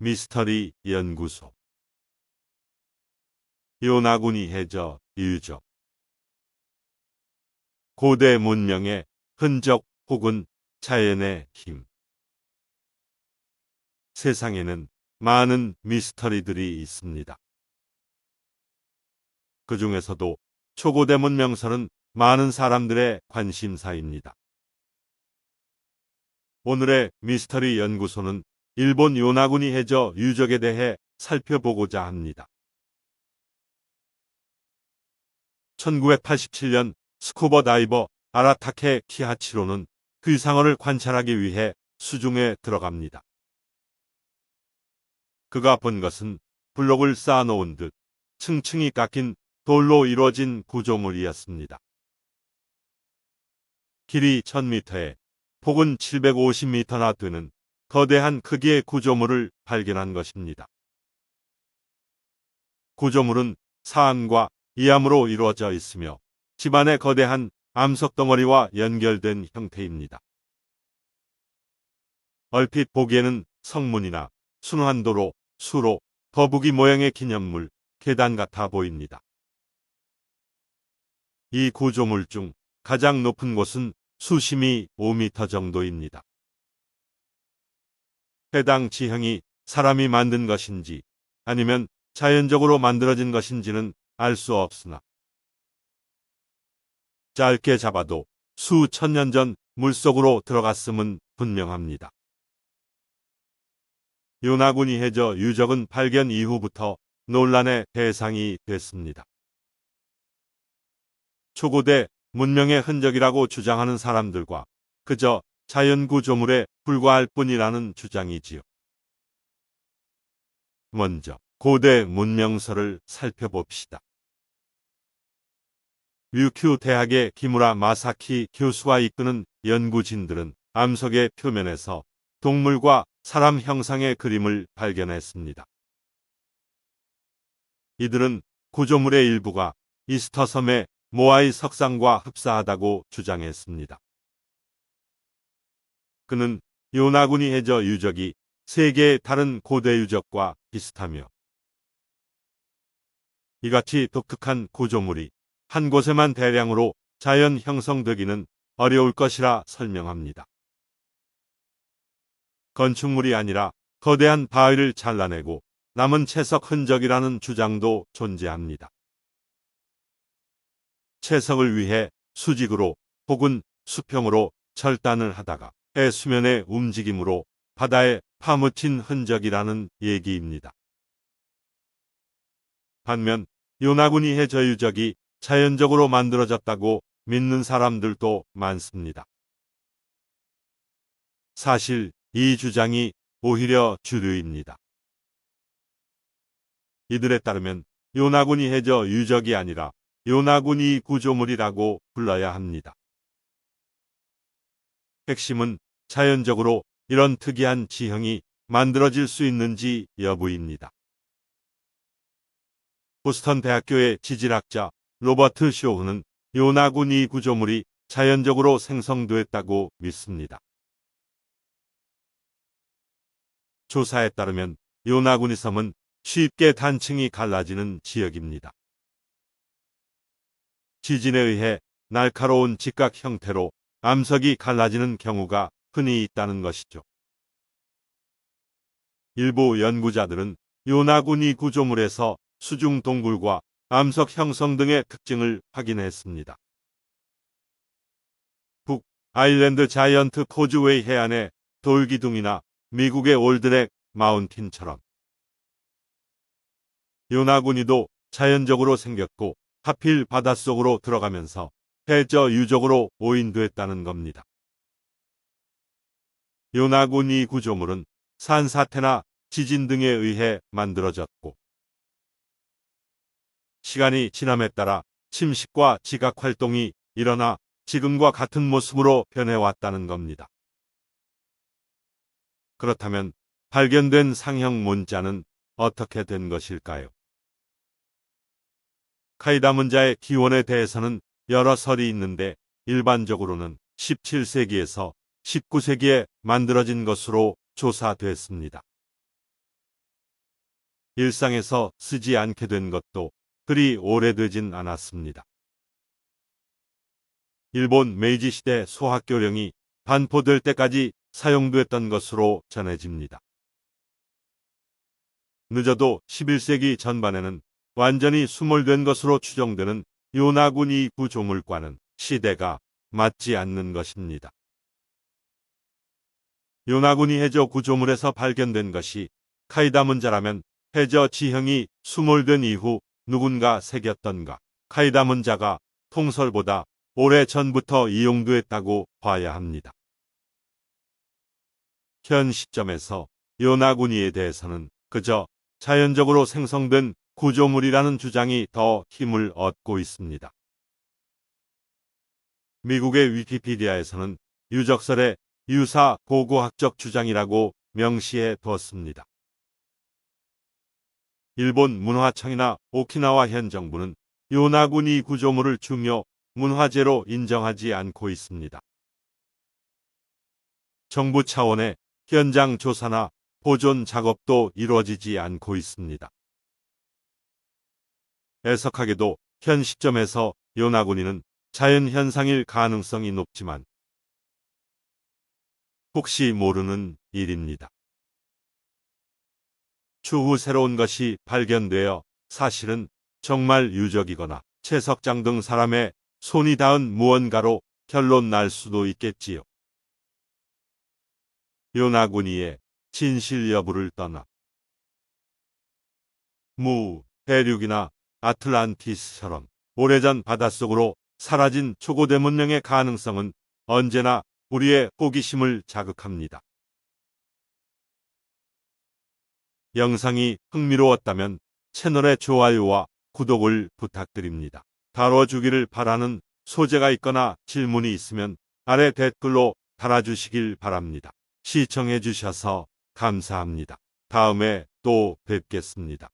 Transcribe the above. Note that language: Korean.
미스터리 연구소 요나군이 해저 유적 고대 문명의 흔적 혹은 자연의 힘. 세상에는 많은 미스터리들이 있습니다. 그 중에서도 초고대 문명설은 많은 사람들의 관심사입니다. 오늘의 미스터리 연구소는 일본 요나구니 해저 유적에 대해 살펴보고자 합니다. 1987년 스쿠버 다이버 아라타케 키하치로는 귀상어를 관찰하기 위해 수중에 들어갑니다. 그가 본 것은 블록을 쌓아놓은 듯 층층이 깎인 돌로 이루어진 구조물이었습니다. 길이 1000m에 폭은 750m나 되는 거대한 크기의 구조물을 발견한 것입니다. 구조물은 사암과 이암으로 이루어져 있으며 집안의 거대한 암석덩어리와 연결된 형태입니다. 얼핏 보기에는 성문이나 순환도로, 수로, 거북이 모양의 기념물, 계단 같아 보입니다. 이 구조물 중 가장 높은 곳은 수심이 5m 정도입니다. 해당 지형이 사람이 만든 것인지 아니면 자연적으로 만들어진 것인지는 알 수 없으나 짧게 잡아도 수천 년 전 물속으로 들어갔음은 분명합니다. 요나구니 해저 유적은 발견 이후부터 논란의 대상이 됐습니다. 초고대 문명의 흔적이라고 주장하는 사람들과 그저 자연구조물에 불과할 뿐이라는 주장이지요. 먼저 고대 문명설을 살펴봅시다. 류큐 대학의 기무라 마사키 교수가 이끄는 연구진들은 암석의 표면에서 동물과 사람 형상의 그림을 발견했습니다. 이들은 구조물의 일부가 이스터섬의 모아이 석상과 흡사하다고 주장했습니다. 그는 요나구니 해저 유적이 세계의 다른 고대 유적과 비슷하며 이같이 독특한 구조물이 한 곳에만 대량으로 자연 형성되기는 어려울 것이라 설명합니다. 건축물이 아니라 거대한 바위를 잘라내고 남은 채석 흔적이라는 주장도 존재합니다. 채석을 위해 수직으로 혹은 수평으로 절단을 하다가 해 수면의 움직임으로 바다에 파묻힌 흔적이라는 얘기입니다. 반면 요나구니 해저 유적이 자연적으로 만들어졌다고 믿는 사람들도 많습니다. 사실 이 주장이 오히려 주류입니다. 이들에 따르면 요나구니 해저 유적이 아니라 요나구니 구조물이라고 불러야 합니다. 핵심은 자연적으로 이런 특이한 지형이 만들어질 수 있는지 여부입니다. 보스턴 대학교의 지질학자 로버트 쇼흐는 요나구니 구조물이 자연적으로 생성됐다고 믿습니다. 조사에 따르면 요나구니 섬은 쉽게 단층이 갈라지는 지역입니다. 지진에 의해 날카로운 직각 형태로 암석이 갈라지는 경우가 흔히 있다는 것이죠. 일부 연구자들은 요나구니 구조물에서 수중 동굴과 암석 형성 등의 특징을 확인했습니다. 북 아일랜드 자이언트 코즈웨이 해안의 돌기둥이나 미국의 올드렉 마운틴처럼 요나구니도 자연적으로 생겼고 하필 바닷속으로 들어가면서 해저 유적으로 오인됐다는 겁니다. 요나구니 구조물은 산사태나 지진 등에 의해 만들어졌고 시간이 지남에 따라 침식과 지각 활동이 일어나 지금과 같은 모습으로 변해왔다는 겁니다. 그렇다면 발견된 상형 문자는 어떻게 된 것일까요? 카이다 문자의 기원에 대해서는 여러 설이 있는데 일반적으로는 17세기에서 19세기에 만들어진 것으로 조사됐습니다. 일상에서 쓰지 않게 된 것도 그리 오래되진 않았습니다. 일본 메이지 시대 소학교령이 반포될 때까지 사용됐던 것으로 전해집니다. 늦어도 11세기 전반에는 완전히 수몰된 것으로 추정되는 요나구니 구조물과는 시대가 맞지 않는 것입니다. 요나구니 해저 구조물에서 발견된 것이 카이다 문자라면 해저 지형이 수몰된 이후 누군가 새겼던가, 카이다 문자가 통설보다 오래 전부터 이용됐다고 봐야 합니다. 현 시점에서 요나구니에 대해서는 그저 자연적으로 생성된 구조물이라는 주장이 더 힘을 얻고 있습니다. 미국의 위키피디아에서는 유적설의 유사 고고학적 주장이라고 명시해 두었습니다. 일본 문화청이나 오키나와 현 정부는 요나구니 구조물을 중요 문화재로 인정하지 않고 있습니다. 정부 차원의 현장 조사나 보존 작업도 이루어지지 않고 있습니다. 애석하게도 현 시점에서 요나구니는 자연현상일 가능성이 높지만 혹시 모르는 일입니다. 추후 새로운 것이 발견되어 사실은 정말 유적이거나 채석장 등 사람의 손이 닿은 무언가로 결론 날 수도 있겠지요. 요나구니의 진실 여부를 떠나 대륙이나 아틀란티스처럼 오래전 바닷속으로 사라진 초고대 문명의 가능성은 언제나 우리의 호기심을 자극합니다. 영상이 흥미로웠다면 채널의 좋아요와 구독을 부탁드립니다. 다뤄주기를 바라는 소재가 있거나 질문이 있으면 아래 댓글로 달아주시길 바랍니다. 시청해주셔서 감사합니다. 다음에 또 뵙겠습니다.